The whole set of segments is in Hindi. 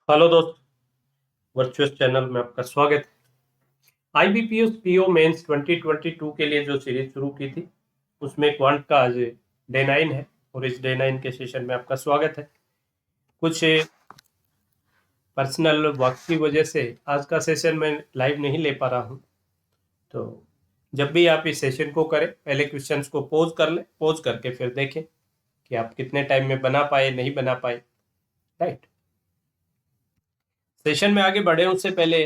हेलो दोस्त, वर्चुअस चैनल में आपका स्वागत है। आईबीपीएस पीओ मेंस 2022 के लिए जो सीरीज शुरू की थी उसमें क्वांट का आज डे 9 है और इस डे 9 के सेशन में आपका स्वागत है। कुछ पर्सनल वर्क की वजह से आज का सेशन मैं लाइव नहीं ले पा रहा हूँ, तो जब भी आप इस सेशन को करें पहले क्वेश्चंस को पोज कर लें, पोज करके फिर देखें कि आप कितने टाइम में बना पाए नहीं बना पाए। राइट, सेशन में आगे बढ़े उससे पहले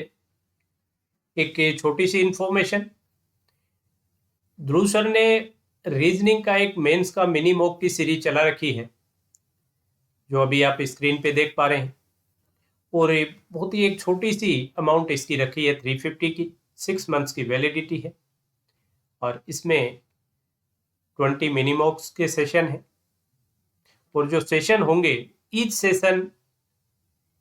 एक छोटी सी इंफॉर्मेशन। ध्रुव सर ने रीजनिंग का एक मेंस का मिनी मॉक की सीरीज चला रखी है जो अभी आप स्क्रीन पे देख पा रहे हैं, और बहुत ही एक छोटी सी अमाउंट इसकी रखी है 350 की। 6 मंथ्स की वैलिडिटी है और इसमें 20 मिनी मॉक्स के सेशन है। और जो सेशन होंगे ईच सेशन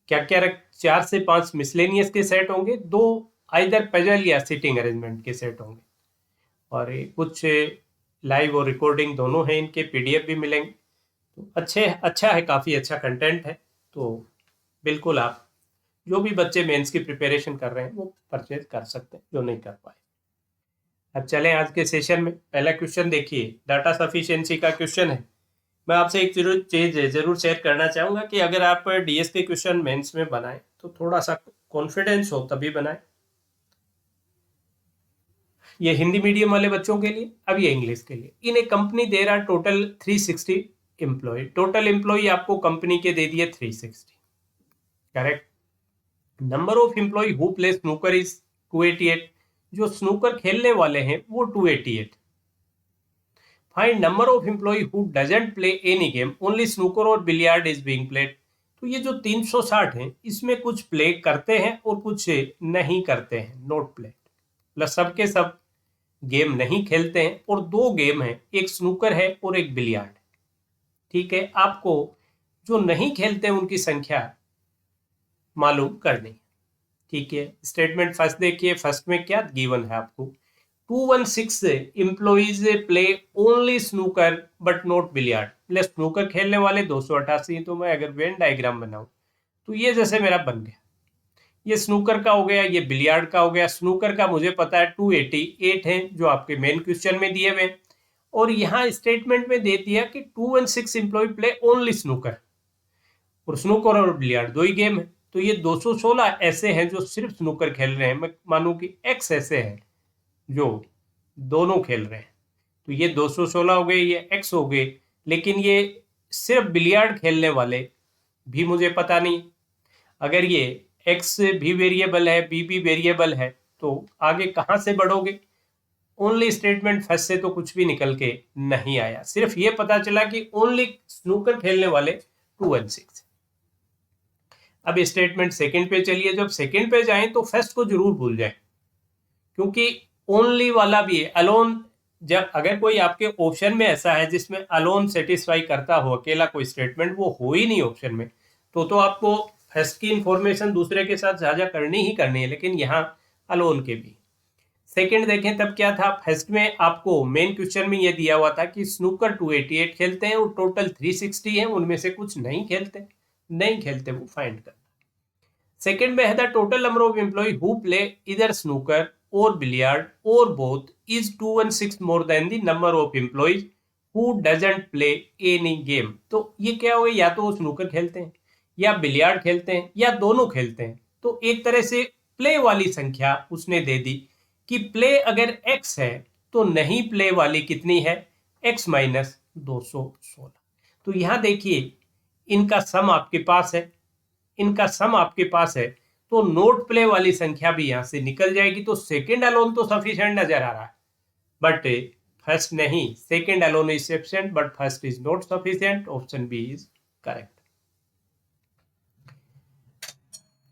क्या क्या 4 से 5 मिसलेनियस के सेट होंगे, 2 आइदर पजल या सिटिंग अरेंजमेंट के सेट होंगे, और कुछ लाइव और रिकॉर्डिंग दोनों हैं, इनके पीडीएफ भी मिलेंगे। तो अच्छा है, काफ़ी अच्छा कंटेंट है। तो बिल्कुल आप जो भी बच्चे मेंस की प्रिपरेशन कर रहे हैं वो परचेज कर सकते हैं जो नहीं कर पाए। अब चलें आज के सेशन में। पहला क्वेश्चन देखिए, डाटा सफिशिएंसी का क्वेश्चन है। मैं आपसे एक चीज जरूर शेयर करना चाहूंगा कि अगर आप डीएस के क्वेश्चन मेंस में बनाएं तो थोड़ा सा कॉन्फिडेंस हो तभी बनाएं। ये हिंदी मीडियम वाले बच्चों के लिए, अब ये इंग्लिश के लिए। In a company there are total 360 employee. Total employee आपको कंपनी के दे दिए 360, correct. Number of employee who play snooker is 288। जो स्नूकर खेलने वाले हैं वो 288। Find number of employee who doesn't play any game, only snooker और बिलियर्ड इज बीइंग प्लेड। तो ये जो 360 हैं इसमें कुछ प्ले करते हैं और कुछ नहीं करते हैं, नॉट प्ले। प्लस सबके सब गेम नहीं खेलते हैं, और 2 गेम हैं, एक स्नूकर है और एक बिलियर्ड। ठीक है, आपको जो नहीं खेलते हैं उनकी संख्या मालूम करनी है। ठीक है, स्टेटमेंट फर्स्ट देखिए। फर्स्ट में क्या गिवन है आपको, 216 employees play only snooker but not billiard. Plus snooker खेलने वाले 288। तो मैं अगर वेन डायग्राम बनाऊं तो ये जैसे मेरा बन गया, ये स्नूकर का हो गया, ये बिलियर्ड का हो गया। स्नूकर का मुझे पता है 288 है जो आपके मेन क्वेश्चन में दिए हुए, और यहाँ स्टेटमेंट में दे दिया कि 216 एम्प्लॉय प्ले ओनली स्नूकर, और स्नूकर और बिलियर्ड 2 ही गेम है। तो ये 216 ऐसे हैं जो सिर्फ स्नूकर खेल रहे हैं। मैं मानूं कि एक्स ऐसे हैं जो दोनों खेल रहे हैं, तो ये 216 हो गए, ये एक्स हो गए। लेकिन ये सिर्फ बिलियर्ड खेलने वाले भी मुझे पता नहीं। अगर ये एक्स भी वेरिएबल है, बी भी वेरिएबल है, तो आगे कहाँ से बढ़ोगे। ओनली स्टेटमेंट फर्स्ट से तो कुछ भी निकल के नहीं आया, सिर्फ ये पता चला कि ओनली स्नूकर खेलने वाले 216। अब स्टेटमेंट सेकंड पे चलिए। जब सेकंड पे जाएं तो फर्स्ट को जरूर भूल जाएं, क्योंकि ओनली वाला भी है, अलोन। जब अगर कोई आपके ऑप्शन में ऐसा है जिसमें अलोन सेटिस्फाई करता हो, अकेला कोई स्टेटमेंट, वो हो ही नहीं ऑप्शन में, तो आपको फर्स्ट की इंफॉर्मेशन दूसरे के साथ साझा करनी ही करनी है, लेकिन यहाँ अलोन के भी। सेकंड देखें तब क्या था, फर्स्ट में आपको मेन क्वेश्चन में ये दिया हुआ था कि स्नूकर 288 खेलते हैं और टोटल 360 है, उनमें से कुछ नहीं खेलते, वो फाइंड कर। सेकंड में है the total number of employee who play इधर स्नूकर और बिलियर्ड और both is 216 more than the number of employees who doesn't play any game. तो ये क्या हो गया, या तो वो स्नूकर खेलते हैं या बिलियर्ड खेलते हैं या दोनों खेलते हैं। तो एक तरह से प्ले वाली संख्या उसने दे दी कि प्ले अगर x है तो नहीं प्ले वाली कितनी है, x माइनस 216। तो यहां देखिए, इनका सम आपके पास है, तो नोट प्ले वाली संख्या भी यहां से निकल जाएगी। तो सेकंड अलोन तो सफिशिएंट नजर आ रहा है, बट फर्स्ट नहीं। Second alone is sufficient but first is not sufficient. Option B is correct.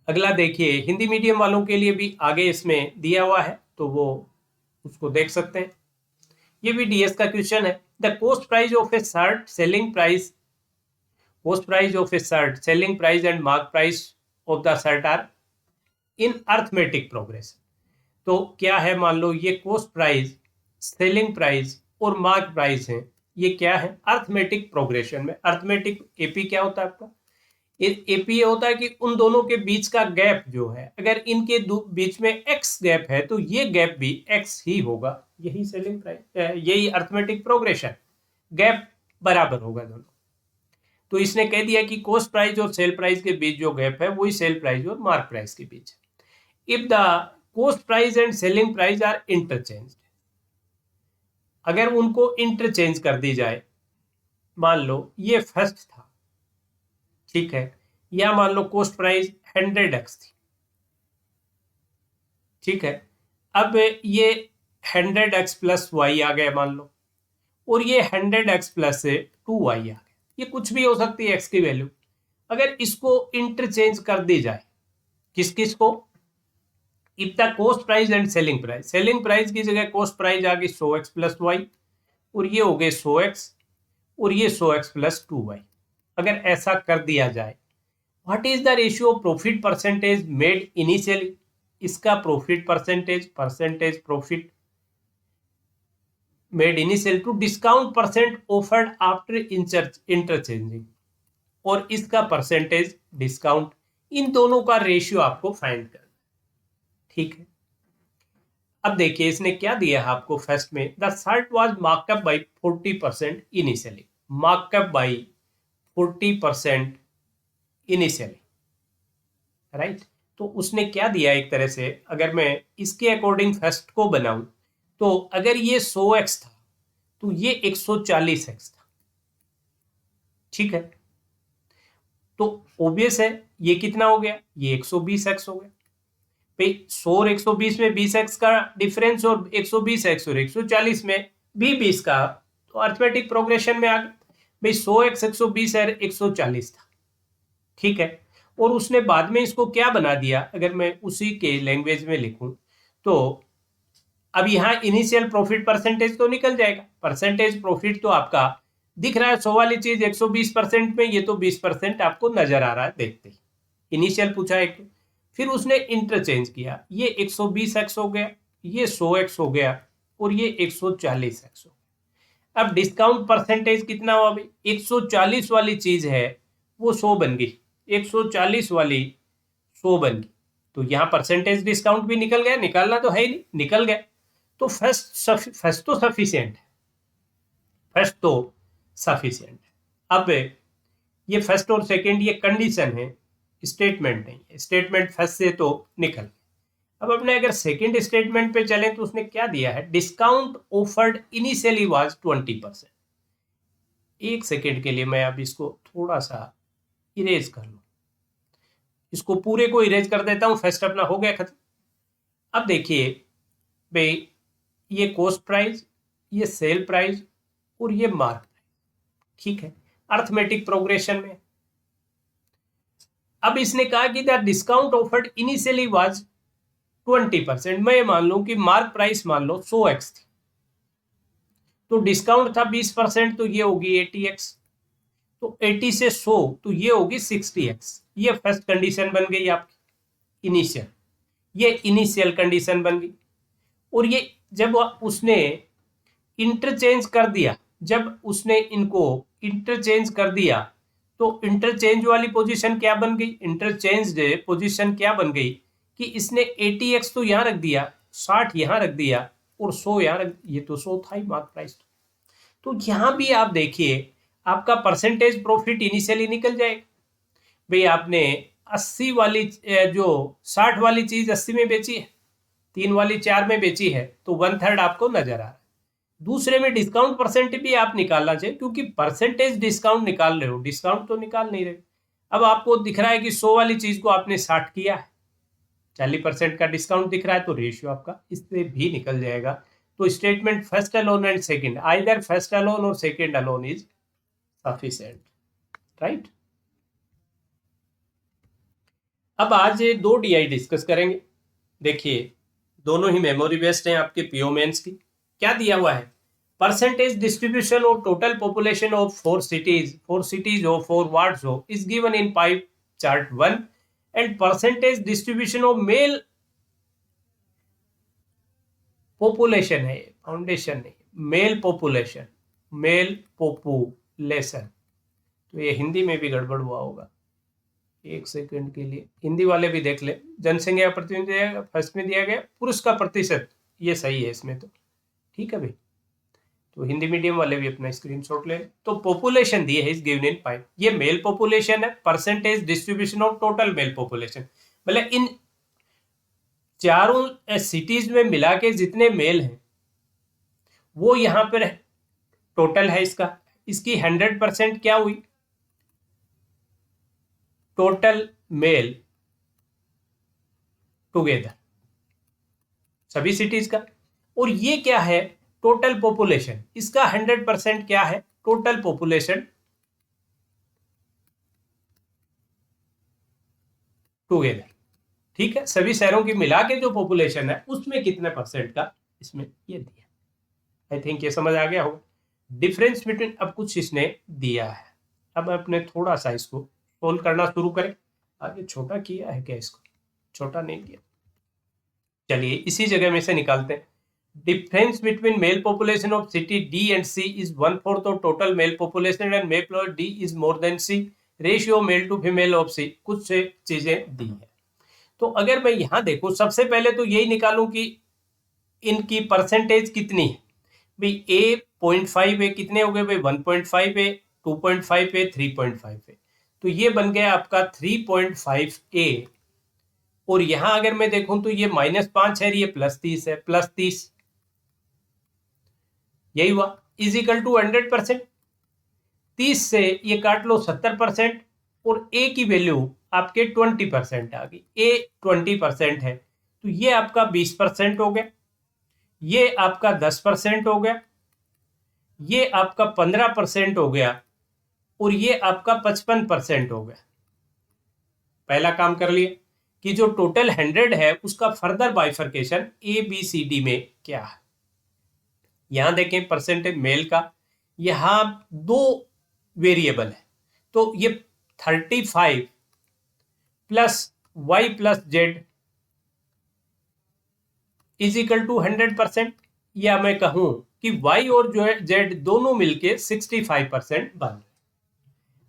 अगला देखिए, हिंदी मीडियम वालों के लिए भी आगे इसमें दिया हुआ है, तो वो उसको देख सकते हैं। ये भी डीएस का क्वेश्चन है। The cost price of A shirt selling price, selling price and mark price of the shirt are in arithmetic progression। तो क्या है, मान लो ये कॉस्ट प्राइस, सेलिंग प्राइस और मार्क प्राइस है, ये क्या है, अर्थमेटिक प्रोग्रेशन में। अर्थमेटिक एपी क्या होता है आपका, एपी होता है कि उन दोनों के बीच का गैप जो है, अगर इनके बीच में एक्स गैप है तो ये गैप भी एक्स ही होगा। यही सेलिंग प्राइस, यही अर्थमेटिक प्रोग्रेशन, गैप बराबर होगा दोनों। तो इसने कह दिया कि कॉस्ट प्राइस और सेल प्राइस के बीच जो गैप है वही सेल प्राइस और मार्क प्राइस के बीच है। If the cost price and selling price are interchange, अगर उनको इंटरचेंज कर दी जाए, मान लो ये फर्स्ट था, ठीक है, या मान लो कॉस्ट प्राइस 100x थी, ठीक है, अब ये 100x प्लस वाई आ गया मान लो, और ये 100x प्लस 2y आ गया, ये कुछ भी हो सकती है x की वैल्यू। अगर इसको इंटरचेंज कर दी जाए, किस किस को, if the cost price and selling price, selling price की जगह कॉस्ट प्राइस आ गई 100x प्लस वाई, और ये हो गए 100x, और ये 100x प्लस 2y। अगर ऐसा कर दिया जाए, what is the ratio of profit percentage made initially, इसका profit percentage, percentage profit made initial to discount percent offered after interchanging, और इसका परसेंटेज डिस्काउंट, इन दोनों का रेशियो आपको फाइंड करना, ठीक है। अब देखिए इसने क्या दिया है आपको फर्स्ट में, the shirt was markup by 40% initially, markup by 40% initially, right. तो उसने क्या दिया, एक तरह से अगर मैं इसके अकॉर्डिंग फर्स्ट को बनाऊं, तो अगर ये 100x था तो ये 140x था, ठीक है। तो ऑब्वियस है ये कितना हो गया, ये 120x हो गया भाई। 100 और 120 में 20x का डिफरेंस, और 120x और 140 में भी 20 का, तो अर्थमेटिक प्रोग्रेशन में आ गया भाई। 100x 120 है, 140 था, ठीक है। और उसने बाद में इसको क्या बना दिया, अगर मैं उसी के लैंग्वेज में लिखूं, तो अब यहाँ इनिशियल प्रॉफिट परसेंटेज तो निकल जाएगा, परसेंटेज प्रॉफिट तो आपका दिख रहा है 100 वाली चीज 120% में, ये तो 20% आपको नजर आ रहा है देखते ही। इनिशियल पूछा एक, फिर उसने इंटरचेंज किया, ये 120x हो गया, ये 100x हो गया, और ये 140x हो गया। अब डिस्काउंट परसेंटेज कितना हुआ भाई, 140 वाली चीज है वो 100 बन गई, 140 वाली 100 बन गई, तो यहाँ परसेंटेज डिस्काउंट भी निकल गया, निकालना तो है ही नहीं, निकल गया। तो फर्स्ट तो सफिशियंट है, फर्स्ट तो सफिशियंट है। अब ये फर्स्ट और सेकंड ये कंडीशन है, स्टेटमेंट नहीं है, स्टेटमेंट फर्स्ट से तो निकल गया। अब अपने अगर सेकंड स्टेटमेंट पे चलें तो उसने क्या दिया है, डिस्काउंट ऑफर्ड इनिशियली वाज 20%। एक सेकेंड के लिए मैं अब इसको थोड़ा सा इरेज कर लूं, इसको पूरे को इरेज कर देता हूं, फर्स्ट अपना हो गया खत्म। अब देखिए भाई, ये कॉस्ट प्राइस, ये सेल प्राइस, और ये मार्क प्राइस, ठीक है, अर्थमेटिक प्रोग्रेशन में। अब इसने कहा कि the discount offered initially was 20%, मैं मान लूं कि मार्क प्राइस मान लो 100x थी, तो डिस्काउंट था 20%, तो ये होगी 80x, तो 80 से 100 तो ये होगी 60x। ये फर्स्ट कंडीशन बन गई आपकी इनिशियल, ये इनिशियल कंडीशन बन गई। और ये जब उसने इंटरचेंज कर दिया, जब उसने इनको इंटरचेंज कर दिया, तो इंटरचेंज वाली पोजीशन क्या बन गई, इंटरचेंज पोजीशन क्या बन गई कि इसने 80x तो यहाँ रख दिया, 60 यहाँ रख दिया, और 100 यहाँ रख, ये तो 100 था ही मार्क प्राइस। तो यहाँ भी आप देखिए आपका परसेंटेज प्रॉफिट इनिशियली निकल जाएगा भाई। आपने 80 वाली जो 60 वाली चीज 80 में बेची है, 3 वाली 4 में बेची है, तो 1/3 आपको नजर आ रहा है। दूसरे में डिस्काउंट परसेंट भी आप निकालना चाहिए, क्योंकि परसेंटेज डिस्काउंट निकाल रहे हो, डिस्काउंट तो निकाल नहीं रहे। अब आपको दिख रहा है कि 100 वाली चीज को आपने 60 किया है, 40% का डिस्काउंट दिख रहा है, तो रेशियो आपका इससे भी निकल जाएगा। तो statement first alone and second, either first alone और second alone is sufficient, right. अब आज 2 DI डिस्कस करेंगे। देखिए दोनों ही मेमोरी बेस्ड हैं आपके पीओ मेंस की। क्या दिया हुआ है, percentage distribution of total population of 4 cities हो, 4 वार्ड्स हो, is given in pie chart 1, and percentage distribution of male population है, फाउंडेशन नहीं, मेल पॉपुलेशन, मेल पॉपुलेशन, तो ये हिंदी में भी गड़बड़ हुआ होगा, एक सेकंड के लिए हिंदी वाले भी देख ले। जनसंख्या प्रतिनिधि फर्स्ट में दिया गया, पुरुष का प्रतिशत ये सही है इसमें तो, ठीक है भाई। तो हिंदी मीडियम वाले भी अपना स्क्रीनशॉट ले। तो पॉपुलेशन दी है इस गिवन इन पाई, ये मेल पॉपुलेशन है, percentage distribution of total male population, मतलब इन चारों सिटीज में मिला के जितने मेल हैं वो यहाँ पर टोटल है इसका। इसकी 100% क्या हुई, टोटल मेल टुगेदर सभी सिटीज का। और ये क्या है, टोटल पॉपुलेशन, इसका 100% क्या है, टोटल पॉपुलेशन टुगेदर, ठीक है। सभी शहरों की मिला के जो पॉपुलेशन है उसमें कितने परसेंट का इसमें ये दिया। आई थिंक ये समझ आ गया होगा डिफरेंस बिटवीन। अब कुछ इसने दिया है, अब अपने थोड़ा सा इसको सोल्व करना शुरू करें। आगे छोटा किया है क्या, इसको छोटा नहीं किया, चलिए इसी जगह में से निकालते हैं। Difference between male population of city D and C is 1/4 of total male population and male D is more than C, ratio male to female of C, कुछ से चीजें दी है। तो अगर मैं यहां देखूं, सबसे पहले तो यही निकालूं कि इनकी परसेंटेज कितनी है भाई। ए 0.5 है, कितने हो गए भाई, 1.5 है, 2.5 है, 3.5 है। तो ये बन गया आपका 3.5 ए। और यहां अगर मैं देखूं तो ये -5 है, ये +30 है, +30 यही हुआ, इज इक्वल टू 100%। 30 से ये काट लो 70%, और ए की वैल्यू आपके 20% आ गई। ए 20% है, तो ये आपका 20% हो गया, ये आपका 10% हो गया, ये आपका 15% हो गया, और ये आपका 55% हो गया। पहला काम कर लिया कि जो टोटल 100 है उसका further bifurcation A B C D में क्या है। यहां देखें परसेंटेज मेल का, यहां 2 वेरिएबल है, तो ये 35 plus Y plus Z is equal to 100%, या मैं कहूं कि y और जो है z दोनों मिलके 65% बन रहे।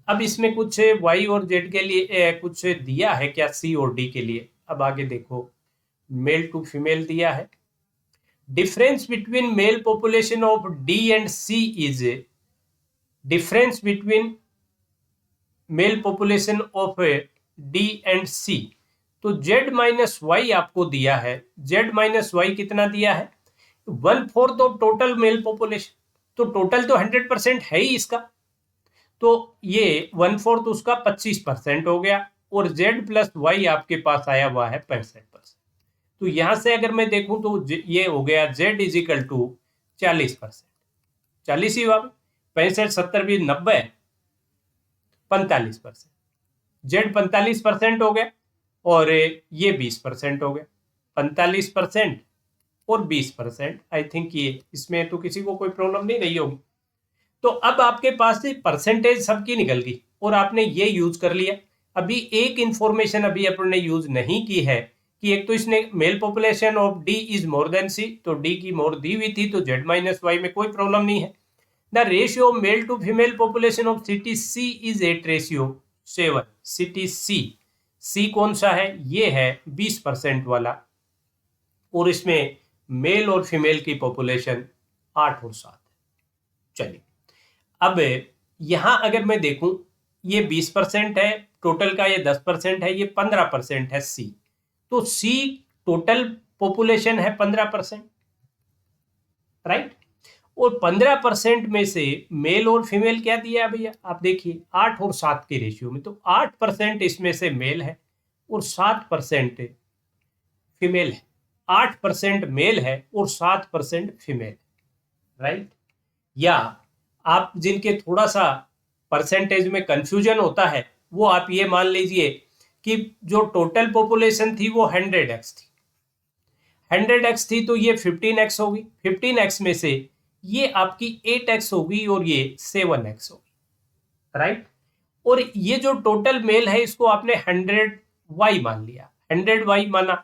अब इसमें कुछ y और z के लिए कुछ दिया है क्या, c और d के लिए। अब आगे देखो, मेल टू फीमेल दिया है। Difference between male population of d and c is difference between male population of d and c। तो z माइनस वाई आपको दिया है, z माइनस वाई कितना दिया है, 1/4 ऑफ टोटल मेल पॉपुलेशन। तो टोटल तो 100% है ही इसका, तो ये 1/4 उसका 25% हो गया, और z प्लस वाई आपके पास आया हुआ है 65%। तो यहां से अगर मैं देखूं तो ये हो गया z इज इक्वल टू 40%, 40 ही हुआ, 65 70 भी 90, 45%। z 45% हो गया, और ये 20% हो गया, 45% और 20%। आई थिंक ये इसमें तो किसी को कोई प्रॉब्लम नहीं रही होगी। तो अब आपके पास से परसेंटेज सबकी निकल गई, और आपने ये यूज कर लिया। अभी एक इंफॉर्मेशन अभी अपने यूज नहीं की है कि एक तो इसने male population of D is more than C, तो डी की मोर दी हुई थी, तो z माइनस वाई में कोई प्रॉब्लम नहीं है। The ratio of male to female population of city C is 8:7। City C कौन सा है, ये है 20% वाला, और इसमें मेल और फीमेल की पॉपुलेशन 8 और 7 है। चलिए अब यहां अगर मैं देखूं, ये 20% है टोटल का, ये 10% है, ये 15% है सी। तो सी टोटल पॉपुलेशन है 15%, राइट। और 15% में से मेल और फीमेल क्या दिया है भैया, आप देखिए 8 और 7 के रेशियो में। तो 8% इसमें से मेल है और 7% फीमेल है। 8% मेल है और 7% फीमेल, राइट। या आप जिनके थोड़ा सा परसेंटेज में कंफ्यूजन होता है, वो आप ये मान लीजिए कि जो टोटल पॉपुलेशन थी वो 100x थी, 100x थी, तो ये 15x होगी, 15x में से ये आपकी 8x होगी और ये 7x होगी, राइट। और ये जो टोटल मेल है इसको आपने 100y मान लिया, 100y माना,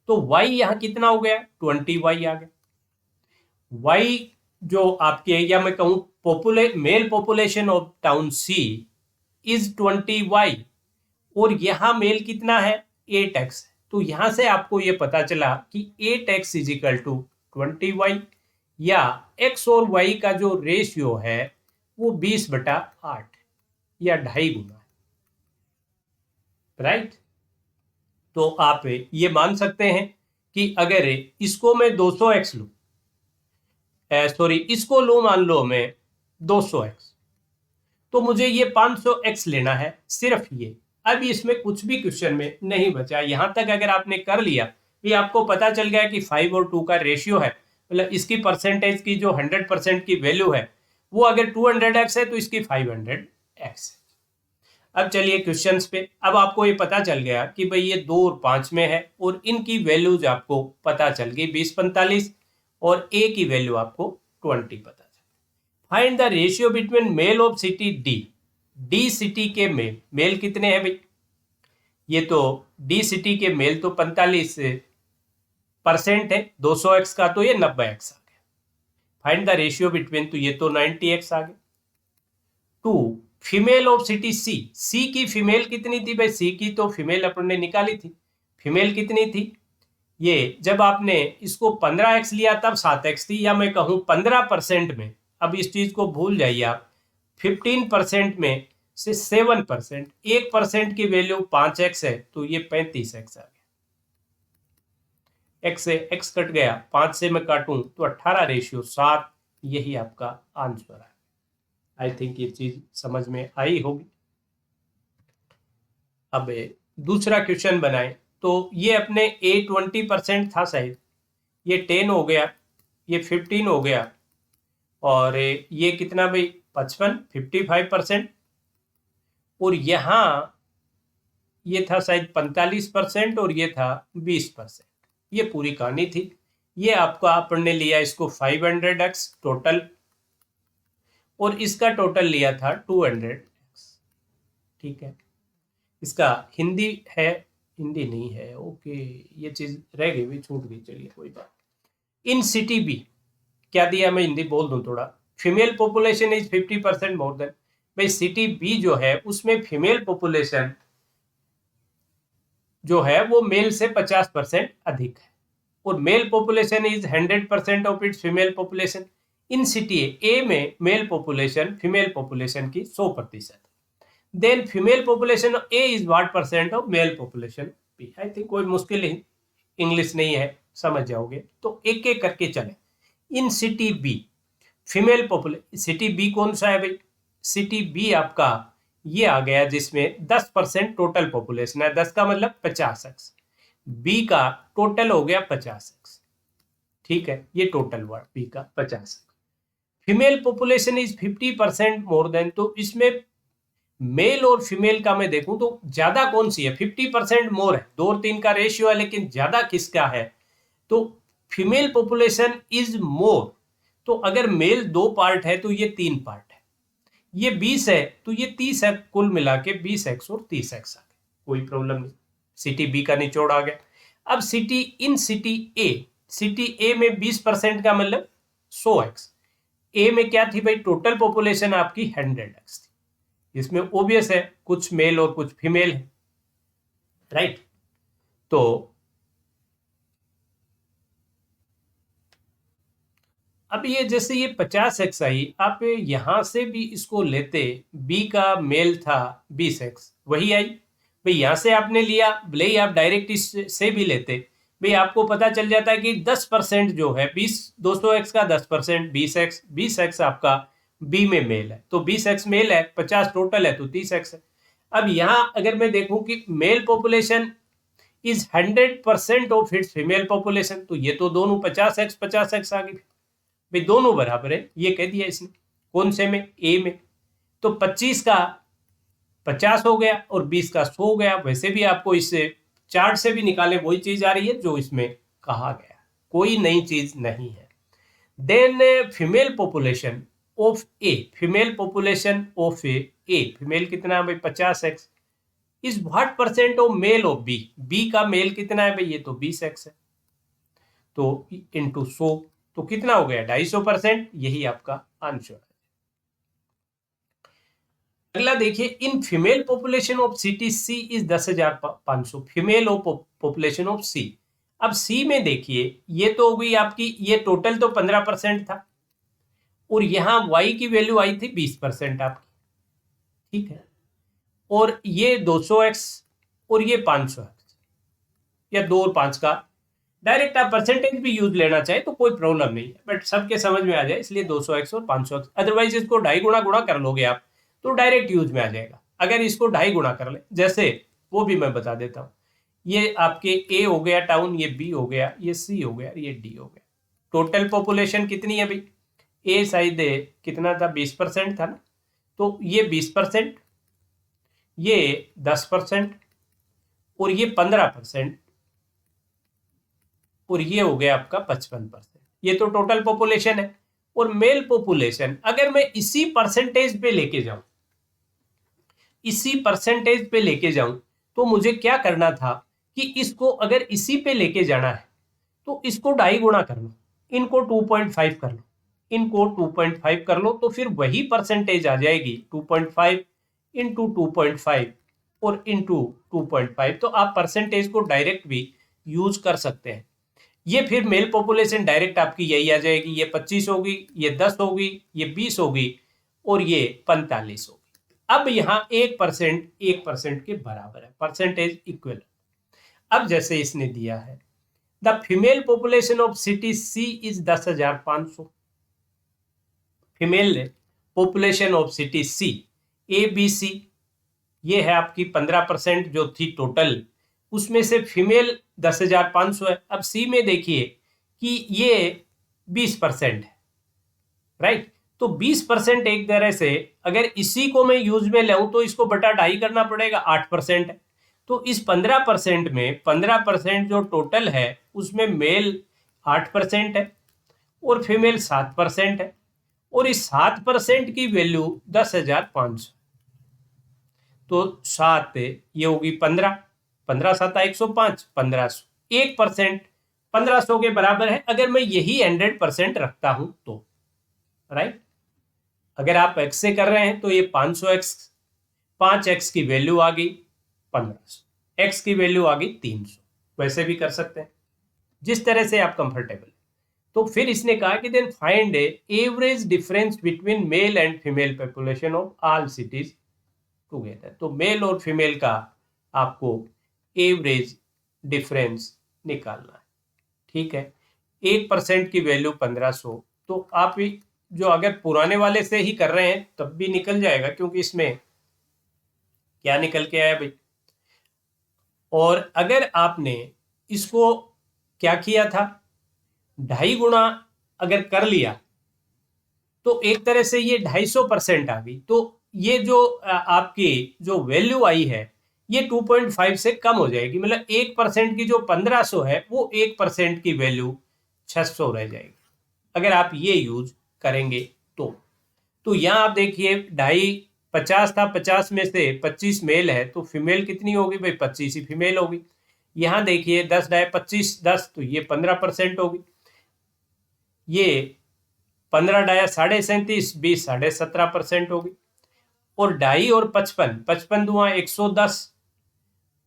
तो y यहां कितना हो गया, 20y आ गया। y जो आपके, या मैं कहूं male population of town C is 20y, और यहाँ मेल कितना है 8x, तो यहाँ से आपको ये पता चला कि 8x is equal to 20y, या x और y का जो रेशियो है वो 20/8 या 2.5 गुना है, राइट। तो आप ये मान सकते हैं कि अगर इसको मैं 200x लूं, सॉरी इसको लूं मान लो मैं 200x, तो मुझे ये 500x लेना है, सिर्फ ये। अब इसमें कुछ भी क्वेश्चन में नहीं बचा, यहां तक अगर आपने कर लिया, ये आपको पता चल गया कि 5 और 2 का रेशियो है, मतलब इसकी परसेंटेज की जो 100% की वैल्यू है वो अगर 200x है तो इसकी 500x है। अब चलिए क्वेश्चंस पे। अब आपको ये पता चल गया कि भाई ये 2 और 5 में है और इनकी वैल्यूज आपको पता चल गई 20, 45, और ए की वैल्यू आपको 20 पता चल। Find the ratio between male of city D. D city के मेल कितने हैं भाई, ये तो डी सिटी के मेल तो 45% है, 200x का तो ये 90x आ गया। फाइंड द रेशियो बिटवीन, तो ये तो 90x आ गया। 2 फीमेल ऑफ सिटी सी। सी की फीमेल कितनी थी भाई, सी की तो फीमेल अपन ने निकाली थी, फीमेल कितनी थी, ये जब आपने इसको 15x लिया तब 7x थी, या मैं कहूं 15% में, अब इस चीज को भूल जाइए आप, 15% में से 7%, 1% की वैल्यू 5x है, तो ये 35x आ गया। x से x कट गया, 5 से मैं काटूं तो 18:7, यही आपका आंसर है। आई थिंक ये चीज समझ में आई होगी। अब दूसरा क्वेश्चन बनाए, तो ये अपने a 20% था शायद, ये 10 हो गया, ये 15 हो गया, और ये कितना भाई 55, 55%, और यहाँ ये था शायद 45% और ये था 20%। ये पूरी कहानी थी। ये आपका अपन ने लिया इसको 500x टोटल, और इसका टोटल लिया था 200x, ठीक है। इसका हिंदी है, हिंदी नहीं है, ओके, ये चीज रह गई भी, छूट गई, चलिए कोई बात। इन सिटी बी क्या दिया, मैं हिंदी बोल दूं थोड़ा। Female population is 50% more than, भाई सिटी बी जो है उसमें फीमेल पॉपुलेशन जो है वो मेल से 50% अधिक है, और male population is 100% of its female population. In city A में मेल पॉपुलेशन फीमेल पॉपुलेशन की 100%, then female population A is what percent of male population B. I think कोई मुश्किल इंग्लिश नहीं है, समझ जाओगे। तो एक एक करके चले। In city B female population, city B कौन सा है भाई, सिटी बी आपका ये आ गया जिसमें 10% टोटल पॉपुलेशन है, 10 का मतलब 50x, बी का टोटल हो गया 50x, ठीक है, ये टोटल वर्ड बी का 50x। Female population is 50% more than, तो इसमें मेल और फीमेल का मैं देखूं तो ज्यादा कौन सी है, 50% मोर है, 2 और 3 का रेशियो है, लेकिन ज्यादा किसका है, तो फीमेल पॉपुलेशन इज मोर। तो अगर मेल 2 पार्ट है तो ये 3 पार्ट है, ये 20 है तो ये 30 है, कुल मिला के 20x और 30x आ गए, कोई प्रॉब्लम नहीं। सिटी बी का निचोड़ आ गया। अब सिटी इन सिटी ए में 20% का मतलब 100x, ए में क्या थी भाई, टोटल पॉपुलेशन आपकी 100x थी, इसमें ओबियस है कुछ मेल और कुछ फीमेल है, राइट। तो अब ये जैसे ये 50x आई, आप यहां से भी इसको लेते, बी का मेल था 20x, वही आई भाई, यहां से आपने लिया, भले ही आप डायरेक्ट इस से भी लेते भाई, आपको पता चल जाता है कि 10% जो है 20, 200x का 10%, 20x आपका बी में मेल है, तो 20x मेल है, 50 टोटल है, तो 30x है। अब यहां अगर मैं देखूं कि mail population is 100% of its female population, तो ये तो दोनों 50x आ गई भाई, दोनों बराबर है, ये कह दिया इसने, कौन से में, ए में। तो 25 का 50 हो गया और 20 का 100 हो गया। वैसे भी आपको इससे चार्ट से भी निकाले वही चीज आ रही है जो इसमें कहा गया, कोई नई चीज नहीं है। Then female population of A, female population of A, female कितना है भाई 50x, is what percent of male of B, B का मेल कितना है भाई, ये तो 20x है, तो इंटू 100, तो कितना हो गया 250%, यही आपका आंसर है। अगला देखिए, in female population of city C is 10,500, female population of C. अब सी में देखिए, ये तो हो गई आपकी, ये टोटल तो 15% था, और यहां वाई की वैल्यू आई थी 20% आपकी, ठीक है, और ये 200x और ये 500x, या 2 और 5 का डायरेक्ट आप परसेंटेज भी यूज लेना चाहे तो कोई प्रॉब्लम नहीं है, बट सबके समझ में आ जाए इसलिए 200x और 500x। अदरवाइज इसको ढाई गुणा गुणा कर लोगे आप तो डायरेक्ट यूज में आ जाएगा। अगर इसको ढाई गुणा कर ले, जैसे वो भी मैं बता देता हूँ, ये आपके ए हो गया टाउन, ये बी हो गया, ये सी हो गया, ये डी हो गया। टोटल पॉपुलेशन कितनी है भाई? ए शायद कितना था, 20% था ना, तो ये 20%, ये 10%, और ये 15%, और ये हो गया आपका 55%। ये तो टोटल पॉपुलेशन है। और मेल पॉपुलेशन अगर मैं इसी परसेंटेज पे लेके जाऊं, इसी परसेंटेज पे लेके जाऊं, तो मुझे क्या करना था कि इसको अगर इसी पे लेके जाना है तो इसको ढाई गुणा कर लो, इनको 2.5 कर लो, इनको 2.5 कर लो, तो फिर वही परसेंटेज आ जाएगी 2.5 इंटू 2.5 और इंटू 2.5। तो आप परसेंटेज को डायरेक्ट भी यूज कर सकते हैं। ये फिर मेल पॉपुलेशन डायरेक्ट आपकी यही आ जाएगी, ये 25 होगी, ये 10 होगी, ये 20 होगी, और ये 45 होगी। अब यहाँ 1% के बराबर है, परसेंटेज इक्वल। अब जैसे इसने दिया है, the female population of city C is 10,500, female population of city C A B C, ये है आपकी 15% जो थी टोटल, उसमें से फीमेल 10,500 है। अब सी में देखिए कि ये 20% है, राइट, तो 20% एक तरह से अगर इसी को मैं यूज में लाऊं तो इसको बटा ढाई करना पड़ेगा, 8% है। तो इस 15% में 15% जो टोटल है उसमें मेल 8% है और फीमेल 7% है, और इस 7% की वैल्यू 10,500, तो 7 ये होगी 15, 15 7 105, 1500, 1% 1500 के बराबर है अगर मैं यही 100% रखता हूं तो, राइट। अगर आप x से कर रहे हैं तो ये 500x, 5x की वैल्यू आ गई 1500, x की वैल्यू आ गई 300, वैसे भी कर सकते हैं जिस तरह से आप कंफर्टेबल। तो फिर इसने कहा कि then find average difference between male and female population of all cities together. तो मेल और फीमेल का आपको एवरेज डिफरेंस निकालना है, ठीक है। 1% की वैल्यू 1500, तो आप जो अगर पुराने वाले से ही कर रहे हैं तब भी निकल जाएगा, क्योंकि इसमें क्या निकल के आया भाई। और अगर आपने इसको क्या किया था, ढाई गुणा अगर कर लिया तो एक तरह से ये 250% आ गई। तो ये जो आपकी जो वैल्यू आई है ये 2.5 से कम हो जाएगी, मतलब 1% की जो 1500 है वो 1% की वैल्यू 600 रह जाएगी अगर आप ये यूज करेंगे तो यहाँ आप देखिए, ढाई 50 था, 50 में से 25 मेल है तो फीमेल कितनी होगी भाई, 25 ही फीमेल होगी। यहाँ देखिए 10 ढाई 25 10, तो ये 15% होगी। ये 15 ढाया 37.5, 20 17.5% होगी। और ढाई और 55, 55 दुआ 110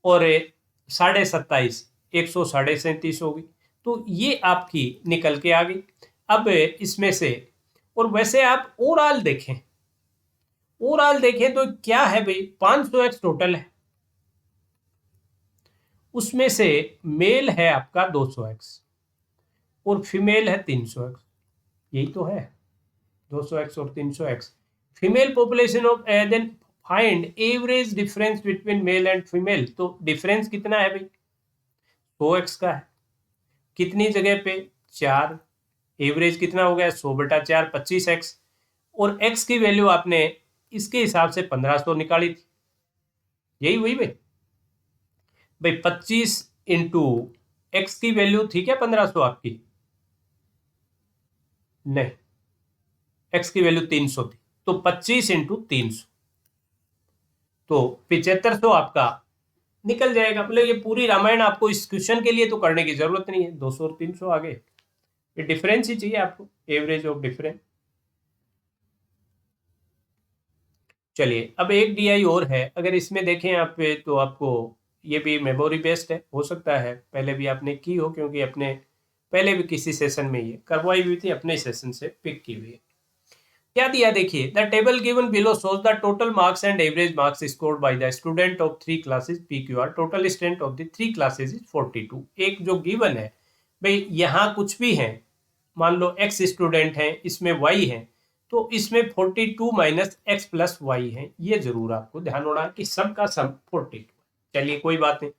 और 27.5, 137.5 होगी। तो ये आपकी निकल के आ गई। अब इसमें से, और वैसे आप ओवरऑल देखें, ओवरऑल देखें तो क्या है भाई, 500x टोटल है, उसमें से मेल है आपका 200x और फीमेल है 300x, यही तो है 200x और 300x। Female population of then find average difference between male and female. तो डिफरेंस कितना है भाई, 100x का है, कितनी जगह पे 4, एवरेज कितना हो गया 100/4, 25x, और x की वैल्यू आपने इसके हिसाब से 1500 निकाली थी, यही हुई भाई। भाई 25 इंटू एक्स की वैल्यू थी क्या 1500 आपकी, नहीं, एक्स की वैल्यू 300 थी, तो 25 इंटू 300, तो 7500 आपका निकल जाएगा। मतलब ये पूरी रामायण आपको इस क्वेश्चन के लिए तो करने की जरूरत नहीं है, 200 और 300 आगे, ये डिफरेंस ही चाहिए आपको, एवरेज ऑफ डिफरेंस। चलिए अब एक DI और है, अगर इसमें देखें आप पे तो आपको ये भी मेमोरी बेस्ड है, हो सकता है पहले भी आपने की हो, क्योंकि अपने पहले भी किसी सेशन में ये करवाई हुई थी, अपने सेशन से पिक की हुई है। क्या दिया देखिए, the table given below shows the total marks and average marks scored by the student of 3 classes PQR, total strength of the 3 classes is 42। एक जो गिवन है भाई, यहाँ कुछ भी है, मान लो x स्टूडेंट हैं, इसमें y है, तो इसमें 42 माइनस एक्स प्लस वाई है, ये जरूर आपको ध्यान होना है कि सबका सम 42। चलिए कोई बात नहीं।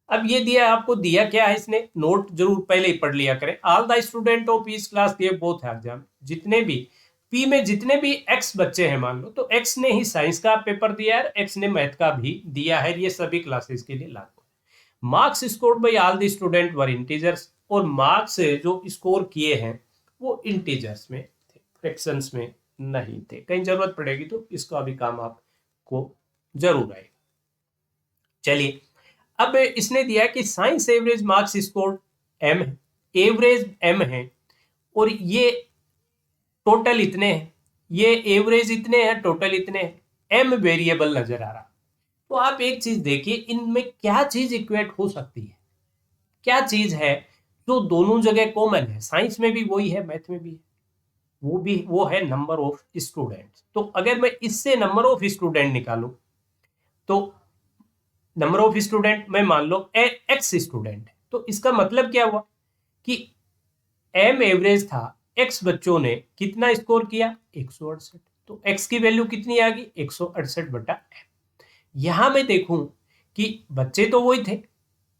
अब ये दिया, आपको दिया क्या है इसने, नोट जरूर पहले ही पढ़ लिया करें। ऑल द स्टूडेंट ऑफ इस क्लास के बोथ एग्जाम, जितने भी पी में जितने भी एक्स बच्चे हैं, मान लो तो एक्स ने ही साइंस का पेपर दिया है, एक्स ने मैथ का भी दिया है, ये सभी क्लासेस के लिए लागू है। Marks scored bye all the student were integers, और मार्क्स जो स्कोर किए हैं वो इंटीजर्स में थे, फ्रैक्शंस में नहीं थे। कहीं जरूरत पड़ेगी तो इसका भी काम आपको जरूर आएगा। चलिए अब इसने दिया कि science average marks score M है, एवरेज एम है, और ये टोटल इतने हैं, ये एवरेज इतने हैं, टोटल इतने हैं, एम वेरिएबल नजर आ रहा। तो आप एक चीज देखिए, इनमें क्या चीज इक्वेट हो सकती है, क्या चीज है जो दोनों जगह कॉमन है, साइंस में भी वही है, मैथ में भी है, वो है नंबर ऑफ स्टूडेंट्स। तो अगर मैं इससे नंबर ऑफ स्टूडेंट निकालूं, तो नंबर ऑफ स्टूडेंट में मान लो एक्स स्टूडेंट है, तो इसका मतलब क्या हुआ कि एम एवरेज था, एक्स बच्चों ने कितना स्कोर किया, 168, तो एक्स की वैल्यू कितनी आ गई, 168 बटा एम। यहां मैं देखूं कि बच्चे तो वही थे,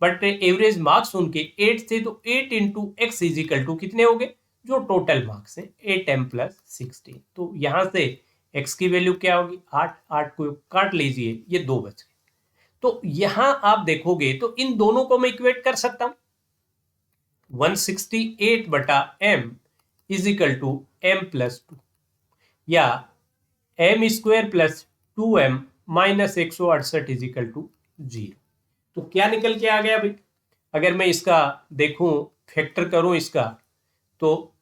बट एवरेज मार्क्स उनके 8 थे, तो 8 इंटू एक्स इजिकल टू कितने हो गए, जो टोटल मार्क्स है 8m प्लस 16। तो यहां से x की वैल्यू क्या होगी, 8, 8 को काट लीजिए, ये 2 बच गए। तो यहां आप देखोगे तो इन दोनों को मैं इक्वेट कर सकता हूं, 168 बटा m इजिकल टू m प्लस 2, या m square plus 2m minus 168 is equal to 0। तो क्या निकल के आ गया भाई, अगर मैं इसका देखूं, फैक्टर करूं इसका, तो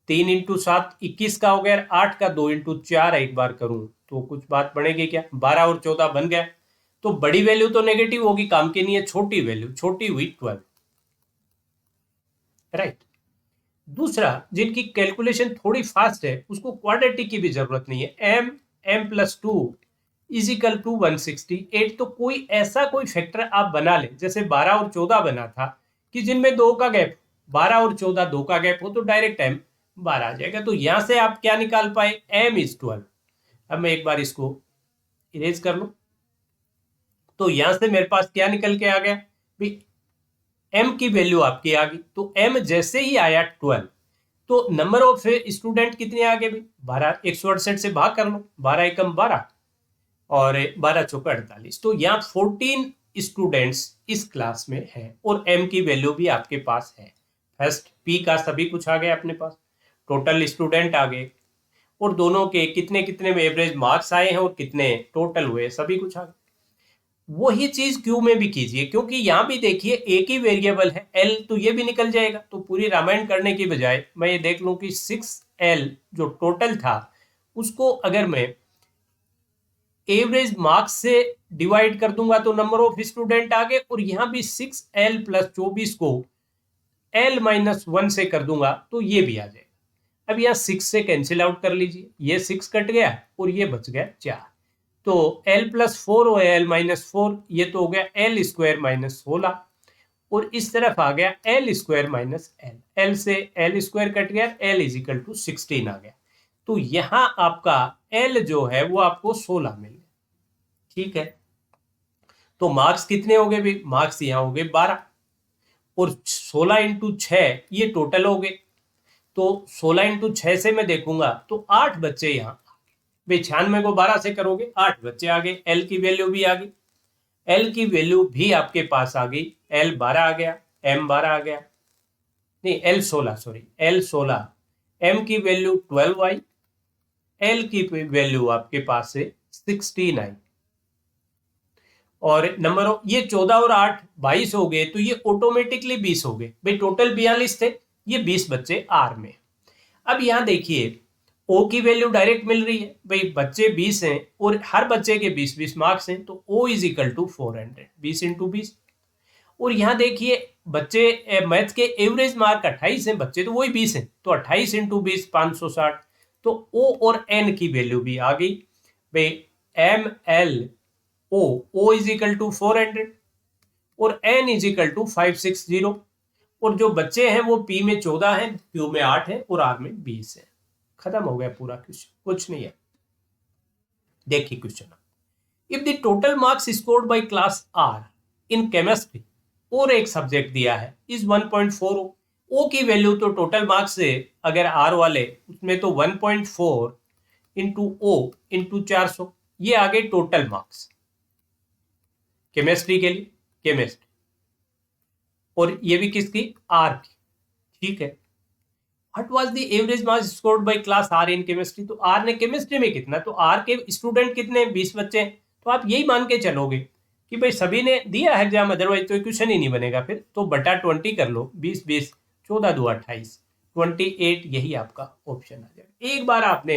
3 इंटू 7 21 का हो गया, 8 का 2 इंटू 4 एक बार करूं तो कुछ बात बनेगी क्या, 12 और 14 बन गया। तो बड़ी वैल्यू तो नेगेटिव होगी, काम की नहीं है, छोटी वैल्यू, छोटी हुई 12, राइट। दूसरा, जिनकी कैलकुलेशन थोड़ी फास्ट है, उसको क्वाड्रेटिक की भी जरूरत नहीं है, m प्लस 2 इजिकल टू 168। तो कोई ऐसा कोई फैक्टर आप बना ले, जैसे 12 और 14 बना था, कि जिनमें 2 का गैप, 12 और 14 2 का गैप हो, तो डायरेक्ट m 12 आ जाएगा। तो यहां से आप क्या निकाल पाए, m इज 12। अब मैं एक बार इसको इरेज कर लूं, तो यहां से मेरे पास क्या निकल के आ गया भाई, m की वैल्यू आपकी आ गई। तो m जैसे ही आया 12, तो नंबर ऑफ स्टूडेंट कितने आ गए भाई, 12, 168 से भाग कर लो, 12 एकम 12 और 12 चौका 48। तो यहाँ 14 स्टूडेंट्स इस क्लास में हैं, और m की वैल्यू भी आपके पास है। फर्स्ट p का सभी कुछ आ गया अपने पास, टोटल स्टूडेंट आ गए, और दोनों के कितने कितने में एवरेज मार्क्स आए हैं और कितने टोटल हुए, सभी कुछ आ गया। वही चीज क्यू में भी कीजिए, क्योंकि यहां भी देखिए एक ही वेरिएबल है l, तो ये भी निकल जाएगा। तो पूरी रामायण करने की बजाय मैं ये देख लूं कि 6l जो टोटल था, उसको अगर मैं एवरेज मार्क्स से डिवाइड कर दूंगा तो नंबर ऑफ स्टूडेंट आ गए, और यहां भी 6l प्लस 24 को l माइनस 1 से कर दूंगा तो ये भी आ जाएगा। अब यहाँ 6 से कैंसिल आउट कर लीजिए, ये 6 कट गया और ये बच गया 4, तो l प्लस 4 और l माइनस 4, ये तो हो गया l स्क्वायर माइनस 16, और इस तरफ आ गया l square minus l, l से l स्क्वायर कट गया, l इज इक्वल टू 16 आ गया। तो यहां आपका l जो है वो आपको 16 मिल गया, ठीक है। तो मार्क्स कितने हो गए भाई, मार्क्स यहाँ हो गए 12, और 16 इंटू 6 ये टोटल हो गए। तो 16 इंटू 6 से मैं देखूंगा तो 8 बच्चे यहाँ भाई, 96 को 12 से करोगे 8 बच्चे आ गए, एल की वैल्यू भी आ गई, एल की वैल्यू भी आपके पास आ गई, एल 12 आ गया, एम 12 आ गया, नहीं एल 16, सॉरी एल 16, एम की वैल्यू 12 आई, एल की वैल्यू आपके पास है 16 आई, और नंबर ऑफ ये 14 और 8 22 हो गए, तो ये ऑटोमेटिकली 20 हो गए भाई, टोटल 42 थे, ये 20 बच्चे आर में। अब यहां देखिए ओ की वैल्यू डायरेक्ट मिल रही है भाई, बच्चे 20 हैं और हर बच्चे के 20-20 मार्क्स हैं, तो O is equal to 400, 20 into 20। और यहाँ देखिए बच्चे मैथ के एवरेज मार्क 28 हैं, बच्चे तो वही 20 हैं, तो 28 इंटू 20 560। तो ओ और एन की वैल्यू भी आ गई भाई, M L O is equal to 400 और एन इज इक्वल टू 560। और जो बच्चे हैं वो पी में 14 है, क्यू में 8 है और आर में 20 है। खत्म हो गया पूरा क्वेश्चन, कुछ नहीं है। देखिए question, if the total marks scored by class R in chemistry, और एक सब्जेक्ट दिया है, इज 1.4। ओ की वैल्यू तो टोटल मार्क्स से अगर आर वाले उसमें तो 1.4 इंटू ओ इंटू 400, ये आ गए टोटल मार्क्स केमिस्ट्री के लिए, केमिस्ट्री। और ये भी किसकी, आर की, ठीक है। What was the average marks scored by class R in chemistry, तो आर ने केमिस्ट्री में कितना, तो आर के स्टूडेंट कितने, 20 बच्चे हैं, तो आप यही मान के चलोगे कि भाई सभी ने दिया है एग्जाम, अदरवाइज तो क्वेश्चन ही नहीं बनेगा फिर। तो बटा 20 कर लो, 20 14 2 28 28, यही आपका ऑप्शन आ जाएगा। एक बार आपने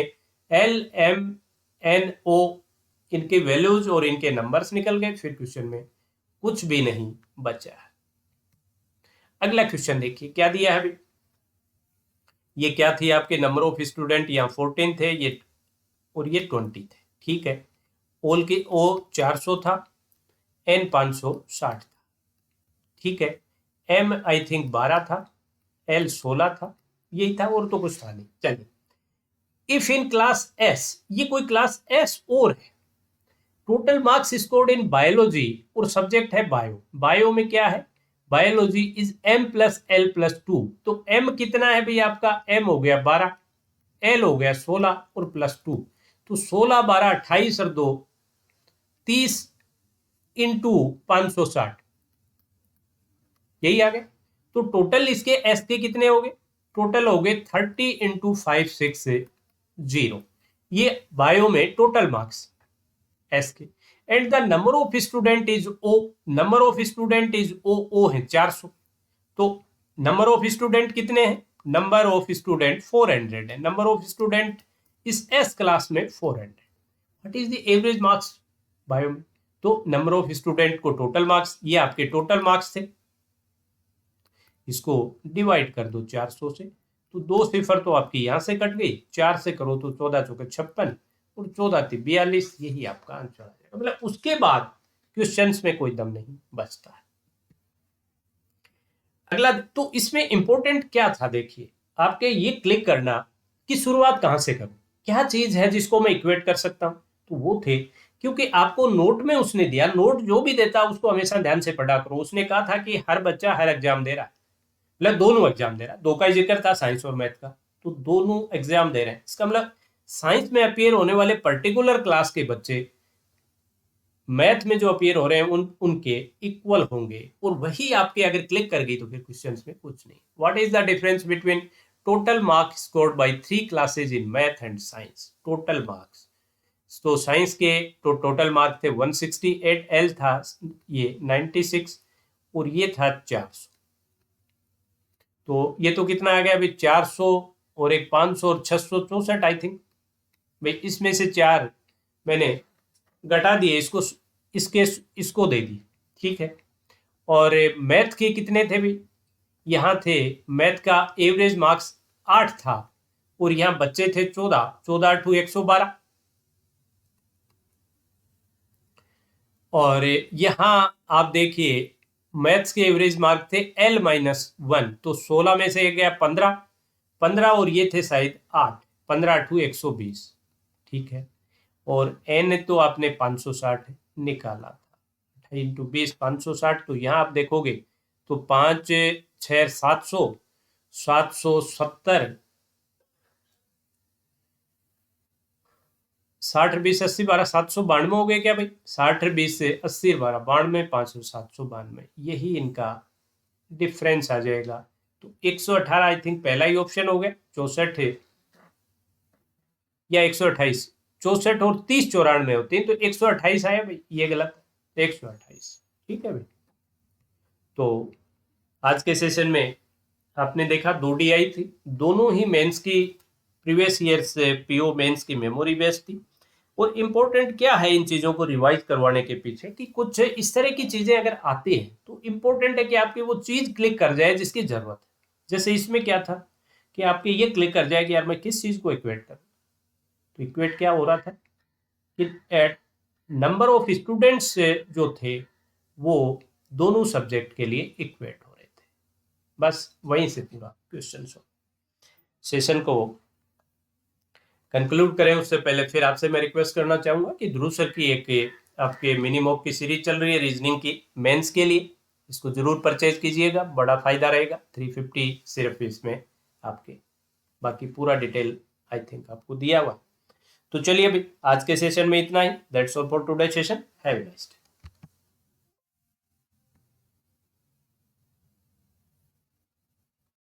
एल एम एन ओ इनके वैल्यूज और इनके नंबर्स निकल गए, फिर क्वेश्चन में कुछ भी नहीं बचा है। अगला क्वेश्चन देखिए क्या दिया है अभी। ये क्या थी आपके, नंबर ऑफ स्टूडेंट यहाँ 14 थे ये, और ये 20 थे, ठीक है। ओल के ओ 400 था, एन 560 था, ठीक है। एम आई थिंक 12 था, एल 16 था, यही था और तो कुछ था नहीं। चलिए, इफ इन क्लास एस, ये कोई क्लास एस और है, total marks scored in biology और सब्जेक्ट है बायो, बायो में क्या है, biology is M plus L plus 2। तो एम कितना है भाई आपका, एम हो गया 12, एल हो गया 16 और प्लस 2, तो 16 12 28 और 2 30 इंटू 560, यही आ गए। तो टोटल इसके एस के कितने हो गए, टोटल हो गए 30 इंटू 560, ये बायो में टोटल मार्क्स एस के। And the number of student is O, number of student is O है 400। तो नंबर ऑफ स्टूडेंट कितने हैं, नंबर ऑफ स्टूडेंट 400 है, नंबर ऑफ स्टूडेंट इस एस क्लास में 400। What is the average marks bio में, तो नंबर ऑफ स्टूडेंट को टोटल मार्क्स, ये आपके टोटल मार्क्स थे, इसको डिवाइड कर दो 400 से, तो 2 सिफर तो आपकी यहां से कट गई, 4 से करो तो 14 चौके 56 और 14 थी 42, यही आपका आंसर आ जाएगा। मतलब उसके बाद क्वेश्चंस में कोई दम नहीं बचता है। अगला, तो इसमें इंपॉर्टेंट क्या था, देखिए आपके ये क्लिक करना कि शुरुआत कहां से करूं, क्या चीज है जिसको मैं इक्वेट कर सकता हूं, तो वो थे, क्योंकि आपको नोट में उसने दिया, नोट जो भी देता उसको हमेशा ध्यान से पढ़ा करो। उसने कहा था कि हर बच्चा हर एग्जाम दे रहा है, मतलब दोनों एग्जाम दे रहा है, दो का जिक्र था साइंस और मैथ का, तो दोनों एग्जाम दे रहे हैं, इसका मतलब साइंस में अपियर होने वाले पर्टिकुलर क्लास के बच्चे मैथ में जो अपियर हो रहे हैं उनके इक्वल होंगे, और वही आपके अगर क्लिक कर गई तो फिर क्वेश्चंस में कुछ नहीं। What is the difference between total marks scored bye 3 classes in math and science, total marks, तो साइंस के तो टोटल मार्क थे 168, एल था ये 96 और ये था 400। तो ये तो कितना आ गया अभी, 400 और एक 500 और 664 आई थिंक भाई, इसमें से 4 मैंने घटा दिए, इसको इसके इसको दे दी, ठीक है। और मैथ के कितने थे भी, यहाँ थे मैथ का एवरेज मार्क्स 8 था और यहाँ बच्चे थे 14, 14 टू 112। और यहाँ आप देखिए मैथ्स के एवरेज मार्क थे L-1, तो 16 में से गया 15, 15 और ये थे शायद 8, 15 टू 120, ठीक है। और एन तो आपने 560 निकाला था, इंटू 20 560, तो यहाँ आप देखोगे तो 5 6 700, 770, 60 20 80 12 792 हो गए क्या भाई, 60 20 से 80 12 92, 500 792, यही इनका डिफरेंस आ जाएगा। तो 118 आई थिंक पहला ही ऑप्शन हो गया, 64 है या 128, 64 और 30 94 होते हैं, तो 128 आया भाई, ये गलत है, 128, ठीक है भाई। तो आज के सेशन में आपने देखा 2 DI थी, दोनों ही मेंस की प्रीवियस ईयर से पीओ मेंस की मेमोरी बेस्ड थी। और इम्पोर्टेंट क्या है इन चीज़ों को रिवाइज करवाने के पीछे कि कुछ इस तरह की चीज़ें अगर आती हैं तो इम्पोर्टेंट है कि आपकी वो चीज़ क्लिक कर जाए जिसकी ज़रूरत है। जैसे इसमें क्या था कि आपके ये क्लिक कर जाए कि यार मैं किस चीज़ को इक्वेट करूँ। तो इक्वेट क्या हो रहा था कि एट नंबर ऑफ स्टूडेंट्स जो थे वो दोनों सब्जेक्ट के लिए इक्वेट हो रहे थे। बस वहीं से पूरा क्वेश्चन सेशन को कंक्लूड करें उससे पहले फिर आपसे मैं रिक्वेस्ट करना चाहूँगा कि ध्रुव सर की एक आपके मिनी मॉक की सीरीज चल रही है रीजनिंग की मेंस के लिए, इसको जरूर परचेज कीजिएगा, बड़ा फायदा रहेगा। 350 सिर्फ इसमें आपके, बाकी पूरा डिटेल आई थिंक आपको दिया हुआ। तो चलिए अभी आज के सेशन में इतना ही। That's all for today session. Have a nice day.